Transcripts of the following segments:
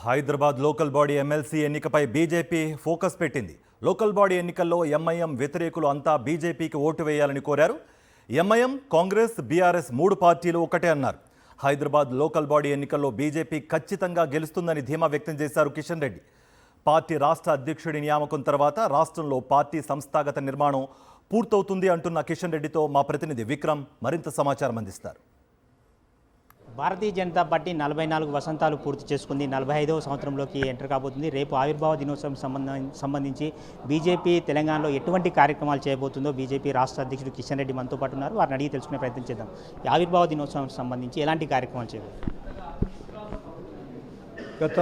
Hyderabad local body MLC ఎన్నికపై BJP focus పెట్టింది. Local body ఎన్నికల్లో ఎంఐఎం వ్యతిరేకులు అంతా బీజేపీకి ఓటు వేయాలని కోరారు. ఎంఐఎం, కాంగ్రెస్, బీఆర్ఎస్ మూడు పార్టీలు ఒకటే అన్నారు. హైదరాబాద్ లోకల్ బాడీ ఎన్నికల్లో బీజేపీ ఖచ్చితంగా గెలుస్తుందని ధీమా వ్యక్తం చేశారు కిషన్ రెడ్డి. పార్టీ రాష్ట్ర అధ్యక్షుడి నియామకం తర్వాత రాష్ట్రంలో పార్టీ సంస్థాగత నిర్మాణం పూర్తవుతుంది అంటున్న కిషన్ రెడ్డితో మా ప్రతినిధి విక్రమ్ మరింత సమాచారం అందిస్తారు. భారతీయ జనతా పార్టీ 44 వసంతాలు పూర్తి చేసుకుంది. 45వ సంవత్సరంలోకి ఎంటర్ కాబోతుంది. రేపు ఆవిర్భావ దినోత్సవం సంబంధించి బీజేపీ తెలంగాణలో ఎటువంటి కార్యక్రమాలు చేయబోతుందో బీజేపీ రాష్ట్ర అధ్యక్షుడు కిషన్ రెడ్డి మనతో పాటు ఉన్నారు. వారిని అడిగి తెలుసుకునే ప్రయత్నం చేద్దాం. ఆవిర్భావ దినోత్సవం సంబంధించి ఎలాంటి కార్యక్రమాలు చేయబోతున్నారు? గత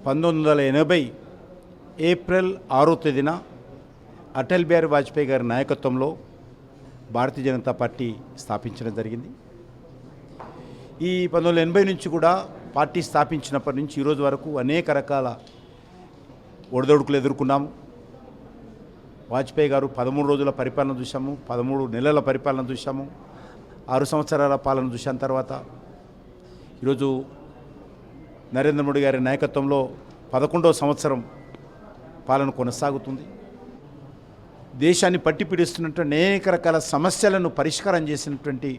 1980 ఏప్రిల్ 6వ తేదీన అటల్ బిహారీ వాజ్పేయి గారి నాయకత్వంలో భారతీయ జనతా పార్టీ స్థాపించడం జరిగింది. ఈ 1980 నుంచి కూడా పార్టీ స్థాపించినప్పటి నుంచి ఈరోజు వరకు అనేక రకాల ఒడిదొడుకులు ఎదుర్కొన్నాము. వాజ్పేయి గారు 13 రోజుల పరిపాలన చూసాము, 13 నెలల పరిపాలన చూసాము, 6 సంవత్సరాల పాలన చూసిన తర్వాత ఈరోజు నరేంద్ర మోడీ గారి నాయకత్వంలో 11వ సంవత్సరం పాలన కొనసాగుతుంది. దేశాన్ని పట్టి పీడిస్తున్నటువంటి అనేక రకాల సమస్యలను పరిష్కారం చేసినటువంటి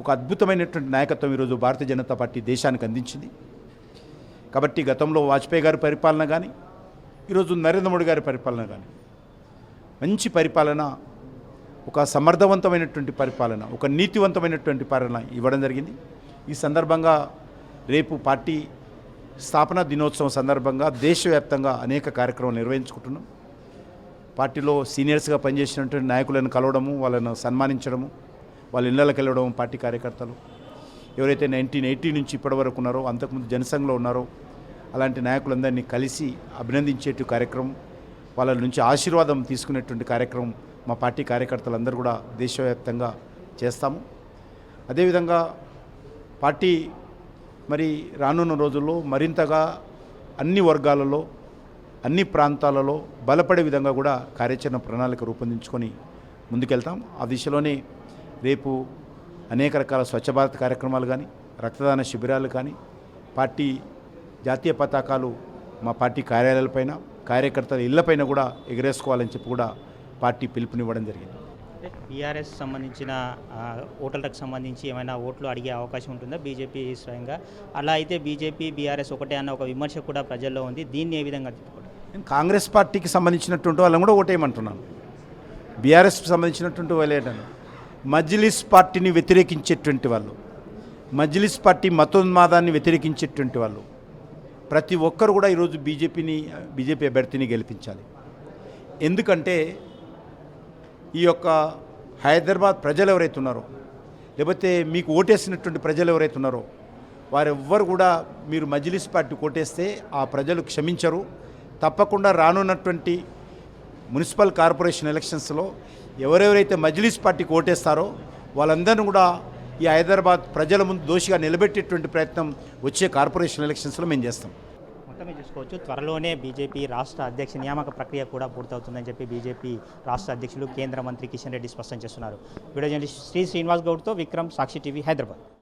ఒక అద్భుతమైనటువంటి నాయకత్వం ఈరోజు భారతీయ జనతా పార్టీ దేశానికి అందించింది. కాబట్టి గతంలో వాజ్పేయి గారి పరిపాలన కానీ ఈరోజు నరేంద్ర మోడీ గారి పరిపాలన కానీ మంచి పరిపాలన, ఒక సమర్థవంతమైనటువంటి పరిపాలన, ఒక నీతివంతమైనటువంటి పాలన ఇవ్వడం జరిగింది. ఈ సందర్భంగా రేపు పార్టీ స్థాపన దినోత్సవం సందర్భంగా దేశవ్యాప్తంగా అనేక కార్యక్రమాలు నిర్వహించుకుంటున్నాం. పార్టీలో సీనియర్స్గా పనిచేసినటువంటి నాయకులను కలవడము, వాళ్ళను సన్మానించడము, వాళ్ళ ఇళ్లకి వెళ్ళడం, పార్టీ కార్యకర్తలు ఎవరైతే 1980 నుంచి ఇప్పటి వరకు ఉన్నారో, అంతకుముందు జనసంఘంలో ఉన్నారో అలాంటి నాయకులందరినీ కలిసి అభినందించేటి కార్యక్రమం, వాళ్ళ నుంచి ఆశీర్వాదం తీసుకునేటువంటి కార్యక్రమం మా పార్టీ కార్యకర్తలందరూ కూడా దేశవ్యాప్తంగా చేస్తాము. అదేవిధంగా పార్టీ మరి రానున్న రోజుల్లో మరింతగా అన్ని వర్గాలలో, అన్ని ప్రాంతాలలో బలపడే విధంగా కూడా కార్యాచరణ ప్రణాళిక రూపొందించుకొని ముందుకెళ్తాం. ఆ దిశలోనే రేపు అనేక రకాల స్వచ్ఛ భారత్ కార్యక్రమాలు కానీ, రక్తదాన శిబిరాలు కానీ, పార్టీ జాతీయ పతాకాలు మా పార్టీ కార్యాలయాలపైన, కార్యకర్తల ఇళ్లపైన కూడా ఎగరేసుకోవాలని చెప్పి కూడా పార్టీ పిలుపునివ్వడం జరిగింది. బీఆర్ఎస్ సంబంధించిన ఓటర్లకు సంబంధించి ఏమైనా ఓట్లు అడిగే అవకాశం ఉంటుందా బీజేపీ స్వయంగా? అలా అయితే బీజేపీ బీఆర్ఎస్ ఒకటే అన్న ఒక విమర్శ కూడా ప్రజల్లో ఉంది. దీన్ని ఏ విధంగా తిప్పుకోవడం? నేను కాంగ్రెస్ పార్టీకి సంబంధించినటువంటి వాళ్ళని కూడా ఓటేయమంటున్నాను. బీఆర్ఎస్కి సంబంధించినటువంటి వాళ్ళేటను మజ్లిస్ పార్టీని వ్యతిరేకించేటువంటి వాళ్ళు, మజ్లిస్ పార్టీ మతోన్మాదాన్ని వ్యతిరేకించేటువంటి వాళ్ళు ప్రతి ఒక్కరు కూడా ఈరోజు బీజేపీ అభ్యర్థిని గెలిపించాలి. ఎందుకంటే ఈ యొక్క హైదరాబాద్ ప్రజలు ఎవరైతే ఉన్నారో, లేకపోతే మీకు ఓటేసినటువంటి ప్రజలు ఎవరైతే ఉన్నారో వారెవ్వరు కూడా మీరు మజ్లిస్ పార్టీ ఓటేస్తే ఆ ప్రజలు క్షమించరు. తప్పకుండా రానున్నటువంటి మున్సిపల్ కార్పొరేషన్ ఎలక్షన్స్లో ఎవరెవరైతే మజ్లిస్ పార్టీకి ఓటేస్తారో వాళ్ళందరినీ కూడా ఈ హైదరాబాద్ ప్రజల ముందు దోషిగా నిలబెట్టేటువంటి ప్రయత్నం వచ్చే కార్పొరేషన్ ఎలక్షన్స్లో మేము చేస్తాం. మొత్తమే చూసుకోవచ్చు, త్వరలోనే బీజేపీ రాష్ట్ర అధ్యక్ష నియామక ప్రక్రియ కూడా పూర్తవుతుందని చెప్పి బీజేపీ రాష్ట్ర అధ్యక్షులు కేంద్ర మంత్రి కిషన్ రెడ్డి స్పష్టం చేస్తున్నారు. వీడియో జర్నలిస్ట్ శ్రీనివాస్ గౌడ్తో విక్రమ్, సాక్షి టీవీ, హైదరాబాద్.